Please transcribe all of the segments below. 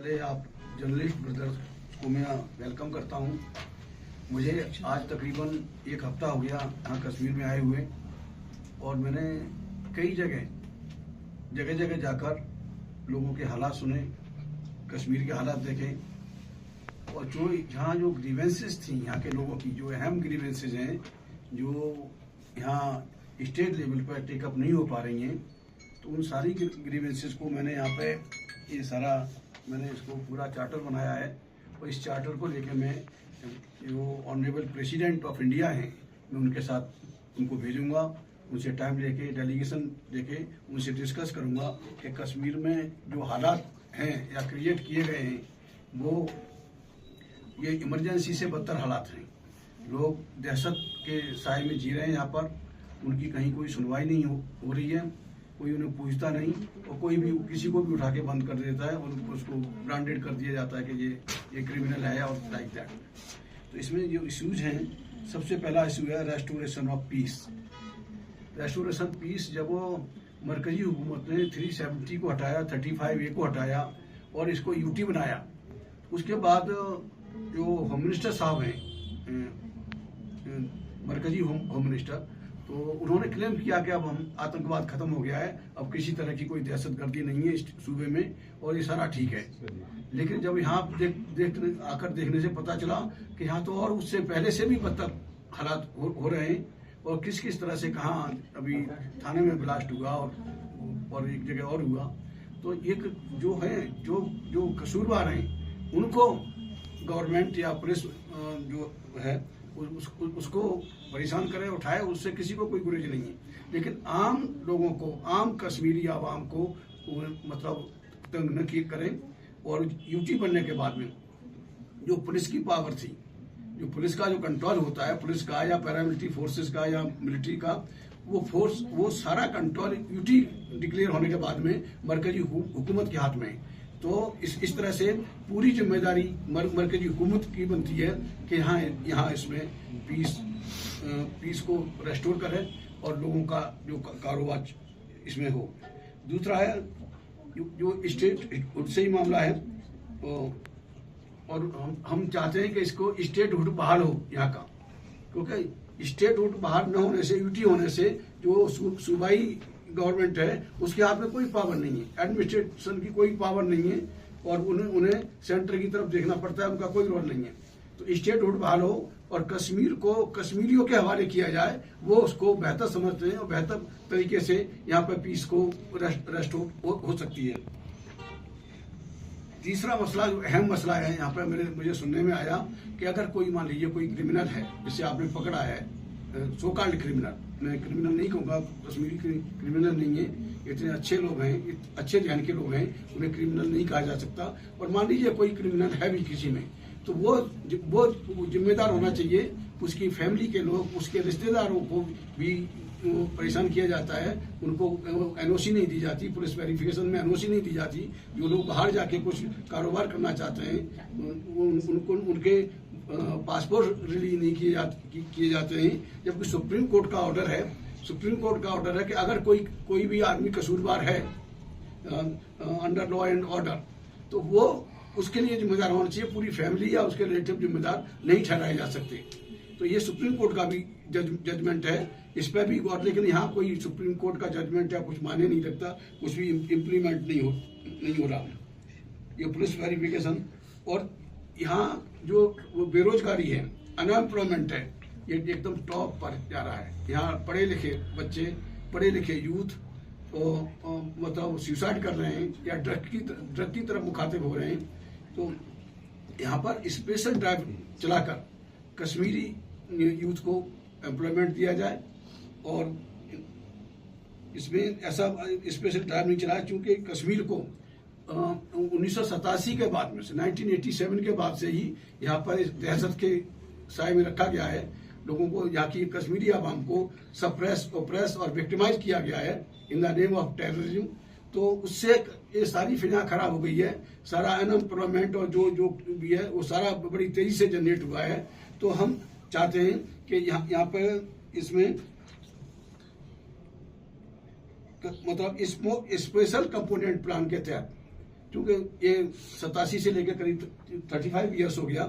पहले आप journalist brothers को मैं वेलकम करता हूं। मुझे आज तकरीबन एक हफ्ता हो गया यहाँ कश्मीर में आए हुए, और मैंने कई जगह जगह जाकर लोगों के हालात सुने, कश्मीर के हालात देखे, और जो यहाँ जो ग्रीवेंसेस थी यहाँ के लोगों की, जो अहम ग्रीवेंसेस हैं जो यहाँ स्टेट लेवल पर टेकअप नहीं हो पा रही हैं, तो उन सारी ग्रीवेंसेस को मैंने यहाँ पे ये सारा मैंने इसको पूरा चार्टर बनाया है। और इस चार्टर को लेकर मैं जो ऑनरेबल प्रेसिडेंट ऑफ इंडिया हैं मैं उनके साथ उनको भेजूंगा, उनसे टाइम लेके डेलीगेशन लेके उनसे डिस्कस करूंगा कि कश्मीर में जो हालात हैं या क्रिएट किए गए हैं वो ये इमरजेंसी से बदतर हालात हैं। लोग दहशत के साए में जी रहे हैं यहाँ पर, उनकी कहीं कोई सुनवाई नहीं हो रही है, कोई उन्हें पूछता नहीं, और कोई भी किसी को भी उठा के बंद कर देता है और उसको ब्रांडेड कर दिया जाता है कि ये क्रिमिनल है और लाइक दैट। तो इसमें जो इश्यूज हैं, सबसे पहला इशू है restoration of peace. Restoration peace जब वो मरकजी हुकूमत ने 370 को हटाया, 35A को हटाया और इसको यूटी बनाया, उसके बाद जो होम मिनिस्टर साहब हैं, मरकजी होम मिनिस्टर, तो उन्होंने क्लेम किया कि अब हम आतंकवाद खत्म हो गया है, अब किसी तरह की कोई दहशतगर्दी नहीं है इस सूबे में और ये सारा ठीक है। लेकिन जब यहाँ आकर देखने से पता चला कि यहाँ तो और उससे पहले से भी बदतर हालात हो रहे हैं, और किस किस तरह से कहाँ अभी थाने में ब्लास्ट हुआ और एक जगह और हुआ। तो एक जो है जो कसूरवार हैं उनको गवर्नमेंट या पुलिस जो है उसको परेशान करे, उठाए, उससे किसी को कोई गुरेज नहीं है। लेकिन आम लोगों को, आम कश्मीरी आवाम को मतलब तंग न किए करें। और यूटी बनने के बाद में जो पुलिस की पावर थी, जो पुलिस का जो कंट्रोल होता है, पुलिस का या पैरामिलिट्री फोर्सेस का या मिलिट्री का, वो सारा कंट्रोल यूटी डिक्लेयर होने के बाद में मरकजी हुकूमत के हाथ में है। तो इस तरह से पूरी जिम्मेदारी मरकजी हुकूमत की बनती है कि यहाँ इसमें पीस को रेस्टोर करें और लोगों का जो कारोबार इसमें हो। दूसरा है जो स्टेट हुड से ही मामला है, और हम चाहते हैं कि इसको स्टेट हुड बहाल हो यहाँ का, क्योंकि स्टेट हुड बहाल न होने से, यूटी होने से जो सूबाई गवर्नमेंट है उसके हाथ में कोई पावर नहीं है, एडमिनिस्ट्रेशन की कोई पावर नहीं है, और उन्हें सेंटर की तरफ देखना पड़ता है, उनका कोई रोल नहीं है। तो स्टेट हुड बहाल हो और कश्मीर को कश्मीरियों के हवाले किया जाए, वो उसको बेहतर समझते हैं और बेहतर तरीके से यहाँ पर पीस को रेस्टोर हो सकती है। तीसरा मसला, जो अहम मसला है यहाँ पर मुझे सुनने में आया कि अगर कोई मान लीजिए कोई क्रिमिनल है जिसे आपने पकड़ा है, सो कॉल्ड क्रिमिनल, मैं क्रिमिनल नहीं कहूँगा, कश्मीरी क्रिमिनल नहीं है, इतने अच्छे लोग हैं, अच्छे ध्यान के लोग हैं, उन्हें क्रिमिनल नहीं कहा जा सकता। और मान लीजिए कोई क्रिमिनल है भी किसी में, तो वो जिम्मेदार होना चाहिए, उसकी फैमिली के लोग, उसके रिश्तेदारों को भी परेशान किया जाता है, उनको एनओसी नहीं दी जाती, पुलिस वेरिफिकेशन में एनओसी नहीं दी जाती। जो लोग बाहर जाके कुछ कारोबार करना चाहते हैं उनके पासपोर्ट रिलीज नहीं किए जाते हैं, जबकि सुप्रीम कोर्ट का ऑर्डर है कि अगर कोई भी आदमी कसूरवार है अंडर लॉ एंड ऑर्डर, तो वो उसके लिए जिम्मेदार होना चाहिए, पूरी फैमिली या उसके रिलेटिव जिम्मेदार नहीं ठहराए जा सकते। तो ये सुप्रीम कोर्ट का भी जजमेंट है, इस पर भी गौर। लेकिन यहाँ कोई सुप्रीम कोर्ट का जजमेंट या कुछ माने नहीं रखता, कुछ भी इम्प्लीमेंट नहीं हो रहा। ये पुलिस वेरिफिकेशन, और यहाँ जो बेरोजगारी है, अनएम्प्लॉयमेंट है, ये एकदम टॉप पर जा रहा है। यहाँ पढ़े लिखे बच्चे, पढ़े लिखे यूथ मतलब सुसाइड कर रहे हैं या ड्रग की तरफ मुखातिब हो रहे हैं। तो यहाँ पर स्पेशल ड्राइव चलाकर कश्मीरी यूथ को एम्प्लॉयमेंट दिया जाए, और इसमें ऐसा स्पेशल ड्राइव नहीं चला क्योंकि कश्मीर को 1987 के बाद में से, 1987 के बाद से ही यहाँ पर इस दहशत के साए में रखा गया है। लोगों को, यहाँ की कश्मीरी आवाम को सप्रेस, ओप्रेस और विक्टिमाइज किया गया है in the name of terrorism. तो उससे ये सारी फिजा खराब हो गई है, सारा अनएम्प्लॉयमेंट और जो भी है वो सारा बड़ी तेजी से जनरेट हुआ है। तो हम चाहते हैं कि यहाँ पर इसमें मतलब स्पेशल कंपोनेंट प्लान के तहत क्योंकि ये 87 से लेकर करीब 35 ईयर्स हो गया।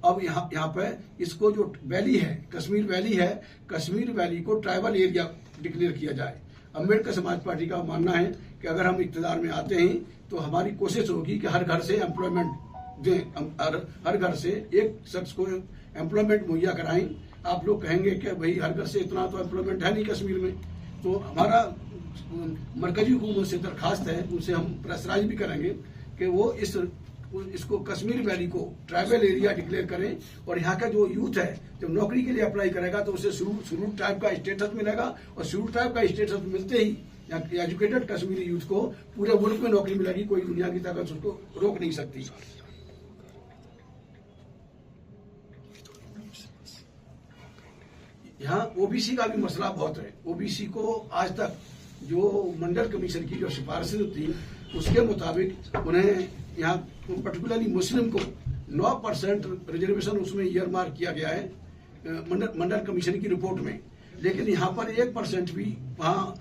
अब यहाँ पे इसको जो वैली है, कश्मीर वैली है, कश्मीर वैली को ट्राइबल एरिया डिक्लेयर किया जाए। अम्बेडकर समाज पार्टी का मानना है कि अगर हम इक़्तिदार में आते हैं तो हमारी कोशिश होगी कि हर घर से एम्प्लॉयमेंट दें, हर घर से एक शख्स को एम्प्लॉयमेंट मुहैया कराएं। आप लोग कहेंगे कि भाई हर घर से इतना तो एम्प्लॉयमेंट है नहीं कश्मीर में, तो हमारा मरकजी हुकूमत से दरखास्त है, उनसे हम प्रेशराइज भी करेंगे कि वो इसको कश्मीर वैली को ट्राइबल एरिया डिक्लेयर करें। और यहाँ का जो यूथ है जब नौकरी के लिए अप्लाई करेगा तो उसे शेड्यूल ट्राइब का स्टेटस मिलेगा, और शेड्यूल ट्राइब का स्टेटस मिलते ही एजुकेटेड कश्मीरी यूथ को पूरे मुल्क में नौकरी मिलेगी। कोई दुनिया की ताकत उसको रोक नहीं सकती। यहाँ ओबीसी का भी मसला बहुत है। ओबीसी को आज तक जो मंडल कमीशन की जो सिफारिशें थी उसके मुताबिक उन्हें यहाँ पर्टिकुलरली मुस्लिम को 9% रिजर्वेशन उसमें ईयर मार्क किया गया है मंडल कमीशन की रिपोर्ट में। लेकिन यहाँ पर 1% भी वहाँ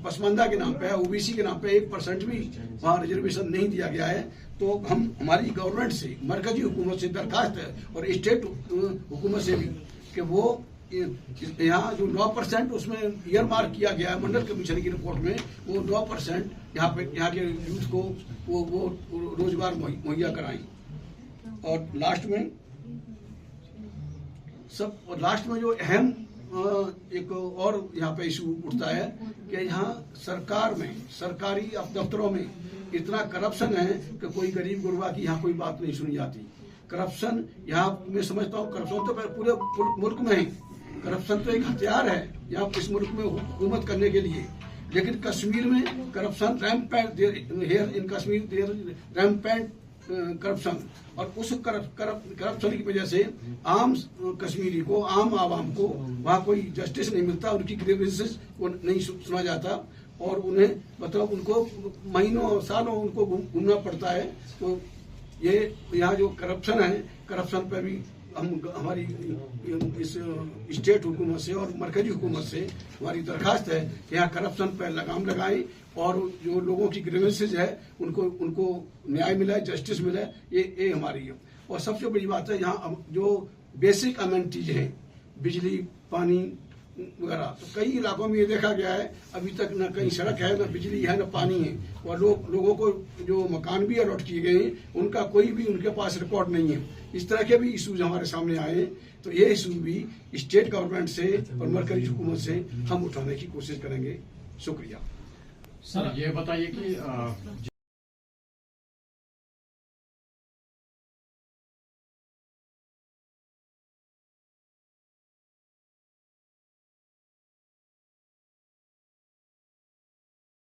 पसमानदा के नाम पे, ओबीसी के नाम पे 1% भी वहाँ रिजर्वेशन नहीं दिया गया है। तो हम हमारी गवर्नमेंट से, मरकजी हुकूमत से दरखास्त है और स्टेट हुकूमत से भी कि वो यहाँ जो 9% उसमें ईयर मार्क किया गया है मंडल कमीशन की रिपोर्ट में, वो 9% यहाँ के यूथ को वो रोजगार मुहैया कराएं। और लास्ट में जो अहम एक और यहाँ पे इशू उठता है कि यहाँ सरकार में, सरकारी दफ्तरों में इतना करप्शन है कि कोई गरीब गुरबा की यहाँ कोई बात नहीं सुनी जाती। करप्शन यहाँ मैं समझता हूँ करप्शन तो पूरे मुल्क में है। करप्शन तो एक हथियार है यहाँ इस मुल्क में हुकूमत करने के लिए, लेकिन कश्मीर में corruption rampant here in Kashmir there rampant corruption. और उस करप्शन की वजह से आम कश्मीरी को, आम आवाम को वहाँ कोई जस्टिस नहीं मिलता, उनकी ग्रीवेंसेस को नहीं सुना जाता और उन्हें मतलब उनको महीनों सालों उनको घूमना पड़ता है। तो ये यहाँ जो करप्शन है, करप्शन पर भी हम हमारी इस स्टेट हुकूमत से और मरकजी हुकूमत से हमारी दरखास्त है कि यहाँ करप्शन पर लगाम लगाएं और जो लोगों की ग्रीवेंसेज है उनको न्याय मिले, जस्टिस मिले, ये हमारी है। और सबसे बड़ी बात है यहाँ जो बेसिक अमेनिटीज हैं, बिजली, पानी वगैरह, तो कई इलाकों में ये देखा गया है अभी तक न कहीं सड़क है, न बिजली है, न पानी है। और लोगों को जो मकान भी अलॉट किए गए हैं उनका कोई भी उनके पास रिकॉर्ड नहीं है। इस तरह के भी इशूज हमारे सामने आए हैं। तो ये इशू भी स्टेट गवर्नमेंट से और मरकजी हुकूमत से हम उठाने की कोशिश करेंगे। शुक्रिया। सर ये बताइए कि